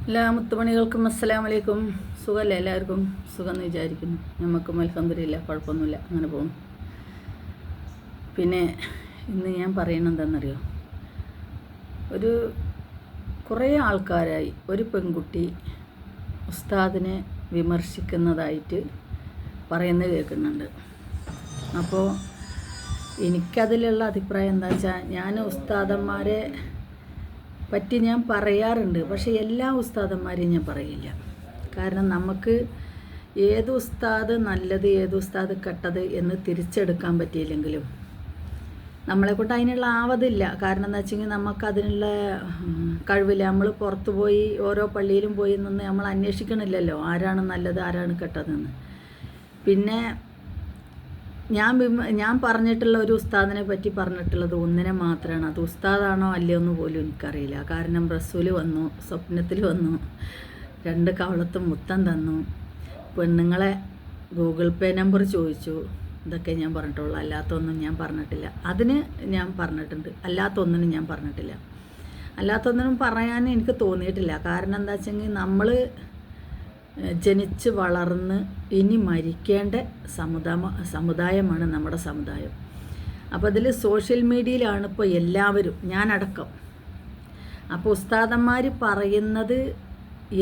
എല്ലാ മുത്തുമണികൾക്കും അസ്സലാമു അലൈക്കും. സുഖമല്ലേ? എല്ലാവർക്കും സുഖമെന്ന് വിചാരിക്കുന്നു. നമുക്കും അൽഹംദുലില്ലാ കുഴപ്പമൊന്നുമില്ല, അങ്ങനെ പോകുന്നു. പിന്നെ ഇന്ന് ഞാൻ പറയണത് എന്താണെന്നറിയോ, കുറേ ആൾക്കാരായി ഒരു പെൺകുട്ടി ഉസ്താദിനെ വിമർശിക്കുന്നതായിട്ട് പറയുന്നത് കേൾക്കുന്നുണ്ട്. അപ്പോൾ എനിക്കതിലുള്ള അഭിപ്രായം എന്താ വെച്ചാൽ, ഞാൻ ഉസ്താദന്മാരെ പറ്റി ഞാൻ പറയാറുണ്ട്, പക്ഷേ എല്ലാ ഉസ്താദന്മാരെയും ഞാൻ പറയില്ല. കാരണം നമുക്ക് ഏത് ഉസ്താദ് നല്ലത് ഏത് ഉസ്താദ് കെട്ടത് എന്ന് തിരിച്ചെടുക്കാൻ പറ്റിയില്ലെങ്കിലും നമ്മളെക്കൊണ്ട് അതിനുള്ള ആവതില്ല. കാരണം എന്താ വെച്ചെങ്കിൽ നമുക്കതിനുള്ള കഴിവില്ല. നമ്മൾ പുറത്തു പോയി ഓരോ പള്ളിയിലും പോയി നിന്ന് നമ്മൾ അന്വേഷിക്കണില്ലല്ലോ ആരാണ് നല്ലത് ആരാണ് കെട്ടതെന്ന്. പിന്നെ ഞാൻ പറഞ്ഞിട്ടുള്ള ഒരു ഉസ്താദിനെ പറ്റി പറഞ്ഞിട്ടുള്ളത് ഒന്നിനെ മാത്രമാണ്. അത് ഉസ്താദാണോ അല്ലയോ എന്ന് പോലും എനിക്കറിയില്ല. കാരണം റസൂല് വന്നു, സ്വപ്നത്തിൽ വന്നു, 2 കവളത്തും മുത്തം തന്നു, പെണ്ണുങ്ങളെ ഗൂഗിൾ പേ നമ്പർ ചോദിച്ചു. ഇതൊക്കെ ഞാൻ പറഞ്ഞിട്ടുള്ളൂ, അല്ലാത്തൊന്നും ഞാൻ പറഞ്ഞിട്ടില്ല. അതിന് ഞാൻ പറഞ്ഞിട്ടുണ്ട്, അല്ലാത്തൊന്നിനും ഞാൻ പറഞ്ഞിട്ടില്ല. അല്ലാത്തൊന്നിനും പറയാൻ എനിക്ക് തോന്നിയിട്ടില്ല. കാരണം എന്താ വെച്ചെങ്കിൽ നമ്മൾ ജനിച്ച് വളർന്ന് ഇനി മരിക്കേണ്ട സമുദായമാണ് നമ്മുടെ സമുദായം. അപ്പോൾ അതിൽ സോഷ്യൽ മീഡിയയിലാണ് ഇപ്പോൾ എല്ലാവരും, ഞാനടക്കം. അപ്പോൾ ഉസ്താദന്മാർ പറയുന്നത്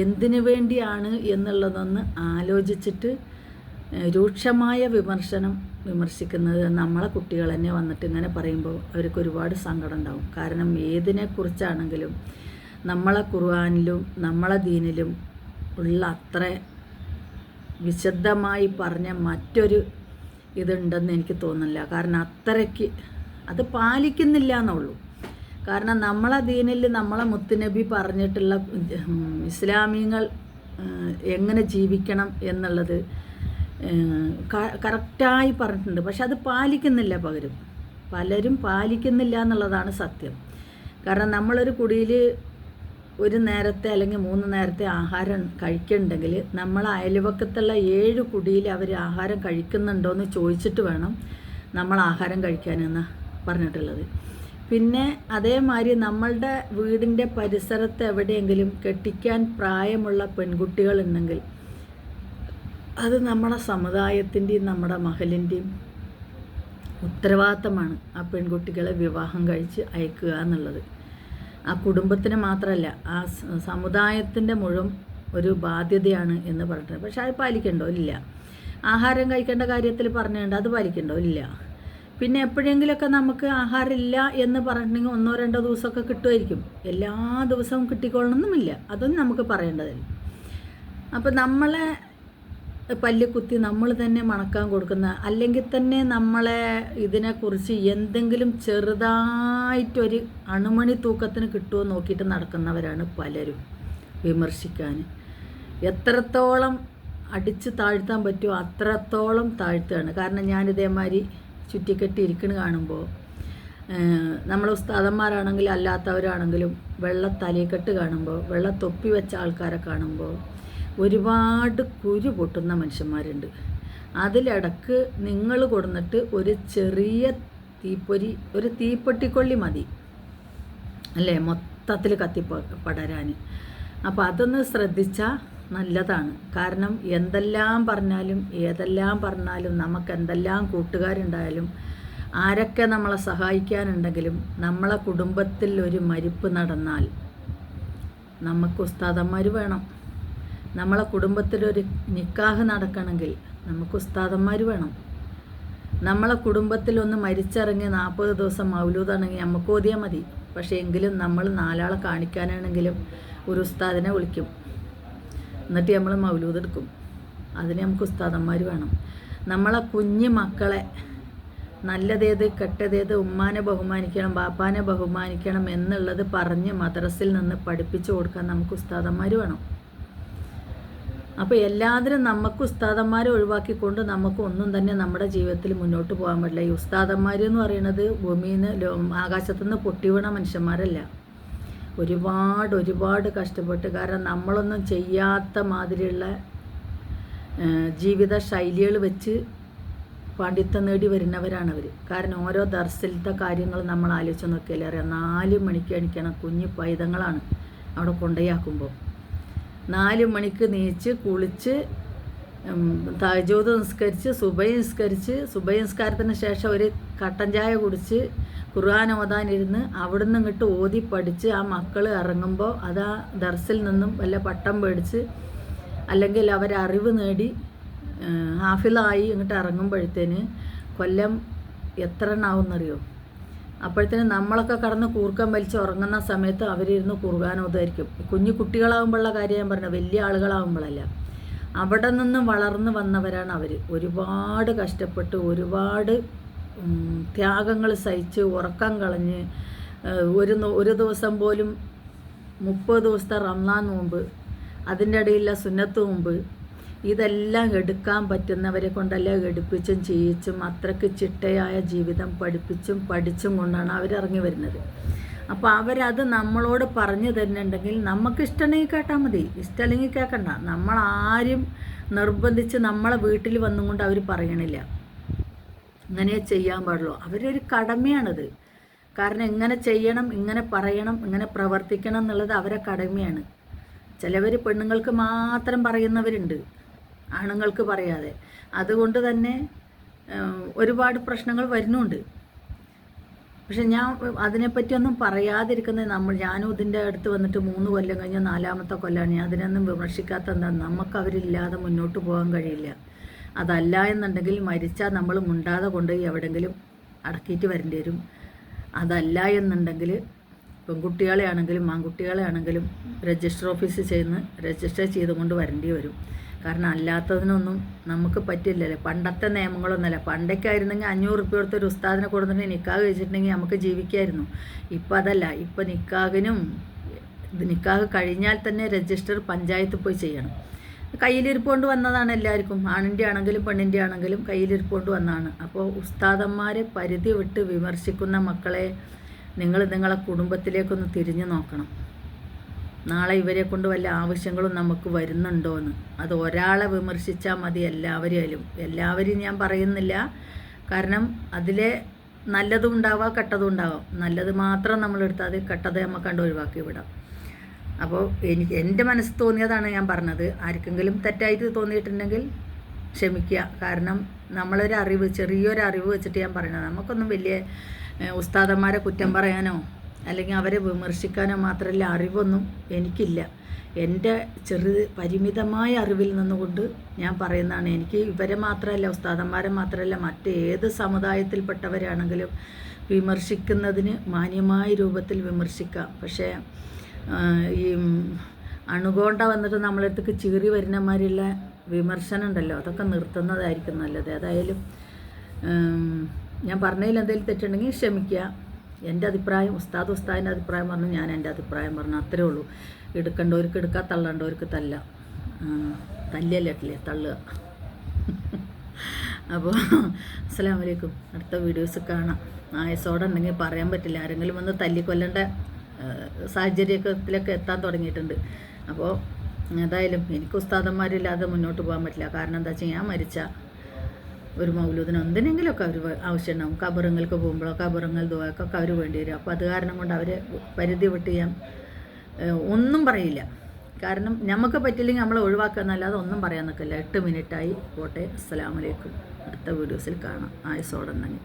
എന്തിനു വേണ്ടിയാണ് എന്നുള്ളതൊന്ന് ആലോചിച്ചിട്ട് രൂക്ഷമായ വിമർശിക്കുന്നത് നമ്മളെ കുട്ടികൾ തന്നെ വന്നിട്ട് ഇങ്ങനെ പറയുമ്പോൾ അവർക്ക് ഒരുപാട് സങ്കടം ഉണ്ടാവും. കാരണം ഏതിനെക്കുറിച്ചാണെങ്കിലും നമ്മളെ ഖുർആനിലും നമ്മളെ ദീനിലും ഉള്ള അത്ര വിശദമായി പറഞ്ഞ മറ്റൊരു ഇതുണ്ടെന്ന് എനിക്ക് തോന്നുന്നില്ല. കാരണം അത്രയ്ക്ക് അത് പാലിക്കുന്നില്ല എന്നുള്ളൂ. കാരണം നമ്മളെ ദീനിൽ നമ്മളെ മുത്തുനബി പറഞ്ഞിട്ടുള്ള ഇസ്ലാമിയങ്ങൾ എങ്ങനെ ജീവിക്കണം എന്നുള്ളത് കറക്റ്റായി പറഞ്ഞിട്ടുണ്ട്. പക്ഷെ അത് പാലിക്കുന്നില്ല. പലരും പാലിക്കുന്നില്ല എന്നുള്ളതാണ് സത്യം. കാരണം നമ്മളൊരു കുടിയിൽ ഒരു നേരത്തെ അല്ലെങ്കിൽ 3 നേരത്തെ ആഹാരം കഴിക്കുന്നുണ്ടെങ്കിൽ നമ്മൾ അയൽവക്കത്തുള്ള 7 കുടിയിൽ അവർ ആഹാരം കഴിക്കുന്നുണ്ടോ എന്ന് ചോദിച്ചിട്ട് വേണം നമ്മൾ ആഹാരം കഴിക്കാനെന്ന് പറഞ്ഞിട്ടുള്ളത്. പിന്നെ അതേമാതിരി നമ്മളുടെ വീടിൻ്റെ പരിസരത്ത് എവിടെയെങ്കിലും കെട്ടിക്കാൻ പ്രായമുള്ള പെൺകുട്ടികളുണ്ടെങ്കിൽ അത് നമ്മുടെ സമുദായത്തിൻ്റെയും നമ്മുടെ മഹലിൻ്റെയും ഉത്തരവാദിത്തമാണ് ആ പെൺകുട്ടികളെ വിവാഹം കഴിച്ച് അയക്കുക എന്നുള്ളത്. ആ കുടുംബത്തിന് മാത്രമല്ല, ആ സമുദായത്തിൻ്റെ മുഴുവൻ ഒരു ബാധ്യതയാണ് എന്ന് പറഞ്ഞിട്ടുണ്ട്. പക്ഷെ അത് പാലിക്കണ്ടോ? ഇല്ല. ആഹാരം കഴിക്കേണ്ട കാര്യത്തിൽ പറഞ്ഞിട്ടുണ്ട്, അത് പാലിക്കണ്ടോ? ഇല്ല. പിന്നെ എപ്പോഴെങ്കിലുമൊക്കെ നമുക്ക് ആഹാരമില്ല എന്ന് പറഞ്ഞിട്ടുണ്ടെങ്കിൽ 1-2 ദിവസമൊക്കെ കിട്ടുമായിരിക്കും. എല്ലാ ദിവസവും കിട്ടിക്കൊള്ളണമെന്നുമില്ല, അതൊന്നും നമുക്ക് പറയേണ്ടതില്ല. അപ്പം നമ്മളെ പല്ലുകുത്തി നമ്മൾ തന്നെ മണക്കാൻ കൊടുക്കുന്ന, അല്ലെങ്കിൽ തന്നെ നമ്മളെ ഇതിനെക്കുറിച്ച് എന്തെങ്കിലും ചെറുതായിട്ടൊരു അണുമണി തൂക്കത്തിന് കിട്ടുമോ നോക്കിയിട്ട് നടക്കുന്നവരാണ് പലരും വിമർശിക്കാൻ. എത്രത്തോളം അടിച്ച് താഴ്ത്താൻ പറ്റുമോ അത്രത്തോളം താഴ്ത്തുകയാണ്. കാരണം ഞാനിതേമാതിരി ചുറ്റിക്കെട്ടി ഇരിക്കണ കാണുമ്പോൾ നമ്മൾ ഉസ്താദന്മാരാണെങ്കിലും അല്ലാത്തവരാണെങ്കിലും വെള്ളത്തലയെക്കെട്ട് കാണുമ്പോൾ, വെള്ളത്തൊപ്പി വെച്ച ആൾക്കാരെ കാണുമ്പോൾ ഒരുപാട് കുരു പൊട്ടുന്ന മനുഷ്യന്മാരുണ്ട്. അതിലിടക്ക് നിങ്ങൾ കൊടുന്നിട്ട് ഒരു ചെറിയ ഒരു തീപ്പെട്ടിക്കൊള്ളി മതി അല്ലേ മൊത്തത്തിൽ പടരാൻ. അപ്പോൾ അതൊന്ന് ശ്രദ്ധിച്ചാൽ നല്ലതാണ്. കാരണം എന്തെല്ലാം പറഞ്ഞാലും ഏതെല്ലാം പറഞ്ഞാലും നമുക്ക് എന്തെല്ലാം കൂട്ടുകാരുണ്ടായാലും ആരൊക്കെ നമ്മളെ സഹായിക്കാനുണ്ടെങ്കിലും നമ്മളെ കുടുംബത്തിൽ ഒരു മരിപ്പ് നടന്നാൽ നമുക്ക് ഉസ്താദന്മാർ വേണം. നമ്മളെ കുടുംബത്തിലൊരു നിക്കാഹ് നടക്കണമെങ്കിൽ നമുക്ക് ഉസ്താദന്മാർ വേണം. നമ്മളെ കുടുംബത്തിലൊന്ന് മരിച്ചിറങ്ങി 40 ദിവസം മൗലൂദാണെങ്കിൽ നമുക്ക് ഓതിയാൽ മതി. പക്ഷേ എങ്കിലും നമ്മൾ 4 ആളെ കാണിക്കാനാണെങ്കിലും ഒരു ഉസ്താദിനെ വിളിക്കും, എന്നിട്ട് നമ്മൾ മൗലൂദ് എടുക്കും. അതിന് നമുക്ക് ഉസ്താദന്മാർ വേണം. നമ്മളെ കുഞ്ഞു മക്കളെ നല്ലതേത് കെട്ടതേത്, ഉമ്മാനെ ബഹുമാനിക്കണം ബാപ്പാനെ ബഹുമാനിക്കണം എന്നുള്ളത് പറഞ്ഞ് മദ്രസയിൽ നിന്ന് പഠിപ്പിച്ചു കൊടുക്കാൻ നമുക്ക് ഉസ്താദന്മാർ വേണം. അപ്പോൾ എല്ലാത്തിനും നമുക്ക് ഉസ്താദന്മാരെ ഒഴിവാക്കിക്കൊണ്ട് നമുക്ക് ഒന്നും തന്നെ നമ്മുടെ ജീവിതത്തിൽ മുന്നോട്ട് പോകാൻ പറ്റില്ല. ഈ ഉസ്താദന്മാർ എന്ന് പറയുന്നത് ഭൂമിയിൽ നിന്ന് ആകാശത്തുനിന്ന് പൊട്ടി വീണ മനുഷ്യന്മാരല്ല. ഒരുപാട് കഷ്ടപ്പെട്ട്, കാരണം നമ്മളൊന്നും ചെയ്യാത്ത മാതിരിയുള്ള ജീവിത ശൈലികൾ വെച്ച് പാണ്ഡിത്യം നേടി വരുന്നവരാണവർ. കാരണം ഓരോ ദർസിലത്തെ കാര്യങ്ങൾ നമ്മൾ ആലോചിച്ച് നോക്കിയാലേ അറിയാം. 4 മണിക്ക് എണിക്കണം കുഞ്ഞു പൈതങ്ങളാണ് അവിടെ കൊണ്ടുപോയാക്കുമ്പോൾ. 4 മണിക്ക് നീച്ച് കുളിച്ച് തഹജ്ജുദ് നിസ്കരിച്ച് സുബഹി നിസ്കാരത്തിന് ശേഷം ഒരു കട്ടൻ ചായ കുടിച്ച് ഖുർആൻ ഓതാനിരുന്ന് അവിടുന്ന് ഇങ്ങോട്ട് ഓതി പഠിച്ച് ആ മക്കൾ ഇറങ്ങുമ്പോൾ അത് ആ ദർസിൽ നിന്നും വല്ല പട്ടം പേടിച്ച് അല്ലെങ്കിൽ അവരറിവ് നേടി ഹാഫിളായി ഇങ്ങോട്ട് ഇറങ്ങുമ്പോഴത്തേന് കൊല്ലം എത്ര എണ്ണാവുമെന്നറിയോ? അപ്പോഴത്തേന് നമ്മളൊക്കെ കടന്ന് കൂർക്കം വലിച്ച് ഉറങ്ങുന്ന സമയത്ത് അവരിരുന്ന് ഖുർആൻ ഓതായിരിക്കും. കുഞ്ഞു കുട്ടികളാകുമ്പോഴുള്ള കാര്യം ഞാൻ പറഞ്ഞത്, വലിയ ആളുകളാകുമ്പോഴല്ല. അവിടെ നിന്നും വളർന്നു വന്നവരാണ് അവർ. ഒരുപാട് കഷ്ടപ്പെട്ട് ഒരുപാട് ത്യാഗങ്ങൾ സഹിച്ച് ഉറക്കം കളഞ്ഞ് ഒരു ദിവസം പോലും 30 ദിവസത്തെ റംസാൻ നോമ്പ്, അതിൻ്റെ ഇടയിലുള്ള സുന്നത്ത് നോമ്പ്, ഇതെല്ലാം എടുക്കാൻ പറ്റുന്നവരെ കൊണ്ടെല്ലാം എടുപ്പിച്ചും ചെയ്യിച്ചും അത്രയ്ക്ക് ചിട്ടയായ ജീവിതം പഠിച്ചും കൊണ്ടാണ് അവരിറങ്ങി വരുന്നത്. അപ്പോൾ അവരത് നമ്മളോട് പറഞ്ഞു തരുന്നുണ്ടെങ്കിൽ നമുക്ക് ഇഷ്ടമുണ്ടെങ്കിൽ കേട്ടാൽ മതി, ഇഷ്ടമല്ലെങ്കിൽ കേൾക്കണ്ട. നമ്മളാരും നിർബന്ധിച്ച് നമ്മളെ വീട്ടിൽ വന്നും കൊണ്ട് അവർ പറയണില്ല ഇങ്ങനെ ചെയ്യാൻ പാടുള്ളൂ. അവരൊരു കടമയാണത്. കാരണം ഇങ്ങനെ ചെയ്യണം, ഇങ്ങനെ പറയണം, ഇങ്ങനെ പ്രവർത്തിക്കണം എന്നുള്ളത് അവരെ കടമയാണ്. ചിലവർ പെണ്ണുങ്ങൾക്ക് മാത്രം പറയുന്നവരുണ്ട്, ആണുങ്ങൾക്ക് പറയാതെ. അതുകൊണ്ട് തന്നെ ഒരുപാട് പ്രശ്നങ്ങൾ വരുന്നുണ്ട്. പക്ഷെ ഞാൻ അതിനെപ്പറ്റിയൊന്നും പറയാതിരിക്കുന്നത് ഞാനും ഇതിൻ്റെ അടുത്ത് വന്നിട്ട് 3 കൊല്ലം കഴിഞ്ഞ് 4ാമത്തെ കൊല്ലമാണ്. ഞാൻ അതിനൊന്നും വിമർശിക്കാത്ത എന്താണ്, നമുക്ക് അവരില്ലാതെ മുന്നോട്ട് പോകാൻ കഴിയില്ല. അതല്ല എന്നുണ്ടെങ്കിൽ മരിച്ചാൽ നമ്മൾ മുണ്ടാതെ കൊണ്ടുപോയി എവിടെയെങ്കിലും അടക്കിയിട്ട് വരേണ്ടി വരും. അതല്ല എന്നുണ്ടെങ്കിൽ പെൺകുട്ടികളെ ആണെങ്കിലും ആൺകുട്ടികളെ ആണെങ്കിലും രജിസ്റ്റർ ഓഫീസിൽ രജിസ്റ്റർ ചെയ്തുകൊണ്ട് വരേണ്ടി വരും. കാരണം അല്ലാത്തതിനൊന്നും നമുക്ക് പറ്റില്ലല്ലേ. പണ്ടത്തെ നിയമങ്ങളൊന്നുമല്ല. പണ്ടൊക്കെ ആയിരുന്നെങ്കിൽ 500 റുപ്യ കൊടുത്ത് ഒരു ഉസ്താദിനെ കൊടുത്തിട്ട് നിക്കാഹ് കഴിച്ചിട്ടുണ്ടെങ്കിൽ നമുക്ക് ജീവിക്കായിരുന്നു. ഇപ്പം അതല്ല. ഇപ്പം നിക്കാഹ് കഴിഞ്ഞാൽ തന്നെ രജിസ്റ്റർ പഞ്ചായത്തിൽ പോയി ചെയ്യണം. കയ്യിലിരിപ്പുകൊണ്ട് വന്നതാണ് എല്ലാവർക്കും, ആണിൻ്റെ ആണെങ്കിലും പെണ്ണിൻ്റെ ആണെങ്കിലും കയ്യിലിരിപ്പുകൊണ്ട് വന്നതാണ്. അപ്പോൾ ഉസ്താദന്മാരെ പരിധി വിട്ട് വിമർശിക്കുന്ന മക്കളെ നിങ്ങളെ കുടുംബത്തിലേക്കൊന്ന് തിരിഞ്ഞു നോക്കണം. നാളെ ഇവരെ കൊണ്ട് വല്ല ആവശ്യങ്ങളും നമുക്ക് വരുന്നുണ്ടോയെന്ന്. അത് ഒരാളെ വിമർശിച്ചാൽ മതി എല്ലാവരെയും ഞാൻ പറയുന്നില്ല. കാരണം അതിലെ നല്ലതും ഉണ്ടാവാം കെട്ടതും ഉണ്ടാവാം. നല്ലത് മാത്രം നമ്മളെടുത്താൽ കെട്ടത് നമുക്ക് കണ്ട് ഒഴിവാക്കി വിടാം. അപ്പോൾ എൻ്റെ മനസ്സ് തോന്നിയതാണ് ഞാൻ പറഞ്ഞത്. ആർക്കെങ്കിലും തെറ്റായിട്ട് തോന്നിയിട്ടുണ്ടെങ്കിൽ ക്ഷമിക്കുക. കാരണം ചെറിയൊരു അറിവ് വെച്ചിട്ട് ഞാൻ പറയുന്നത്. നമുക്കൊന്നും വലിയ ഉസ്താദന്മാരെ കുറ്റം പറയാനോ അല്ലെങ്കിൽ അവരെ വിമർശിക്കാനോ മാത്രമല്ല അറിവൊന്നും എനിക്കില്ല. എൻ്റെ പരിമിതമായ അറിവിൽ നിന്നുകൊണ്ട് ഞാൻ പറയുന്നതാണ്. എനിക്ക് ഇവരെ മാത്രമല്ല, ഉസ്താദന്മാരെ മാത്രമല്ല, മറ്റേത് സമുദായത്തിൽപ്പെട്ടവരാണെങ്കിലും വിമർശിക്കുന്നതിന് മാന്യമായ രൂപത്തിൽ വിമർശിക്കാം. പക്ഷേ ഈ അണുകൊണ്ട വന്നിട്ട് നമ്മളടുത്തേക്ക് ചീറി വരുന്നമാരുള്ള വിമർശനം ഉണ്ടല്ലോ, അതൊക്കെ നിർത്തുന്നതായിരിക്കും നല്ലത്. ഏതായാലും ഞാൻ പറഞ്ഞതിൽ എന്തെങ്കിലും തെറ്റുണ്ടെങ്കിൽ ക്ഷമിക്കുക. എൻ്റെ അഭിപ്രായം ഉസ്താദിൻ്റെ അഭിപ്രായം പറഞ്ഞു, ഞാൻ എൻ്റെ അഭിപ്രായം പറഞ്ഞു, അത്രേ ഉള്ളൂ. എടുക്കേണ്ടവർക്ക് എടുക്കുക, തള്ളേണ്ടവർക്ക് തല്ലല്ലേ തള്ളുക. അപ്പോൾ അസ്സലാമു അലൈക്കും. അടുത്ത വീഡിയോസ് കാണാം. ആയസോടെ ഉണ്ടെങ്കിൽ പറയാൻ പറ്റില്ല. ആരെങ്കിലും വന്ന് തല്ലിക്കൊല്ലേണ്ട സാഹചര്യത്തിലൊക്കെ എത്താൻ തുടങ്ങിയിട്ടുണ്ട്. അപ്പോൾ ഏതായാലും എനിക്ക് ഉസ്താദന്മാരില്ലാതെ മുന്നോട്ട് പോകാൻ പറ്റില്ല. കാരണം എന്താ വെച്ചാൽ ഞാൻ മരിച്ച ഒരു മൗലൂദിനോ എന്തിനെങ്കിലുമൊക്കെ അവർ ആവശ്യമുണ്ടാവും. ഖബറുങ്ങൾക്ക് പോകുമ്പോഴോ ഖബറുങ്ങൾ ദുആക്കൊക്കെ അവർ വേണ്ടി വരും. അപ്പോൾ അത് കാരണം കൊണ്ട് അവരെ പരിധി വിട്ട് ഞാൻ ഒന്നും പറയില്ല. കാരണം നമുക്ക് പറ്റില്ലെങ്കിൽ നമ്മൾ ഒഴിവാക്കുക എന്നല്ലാതെ ഒന്നും പറയാൻ നിൽക്കില്ല. 8 മിനിറ്റായി പോട്ടെ. അസ്സലാമു അലൈക്കും. അടുത്ത വീഡിയോസിൽ കാണാം. ആയസോടെ ഉണ്ടെങ്കിൽ.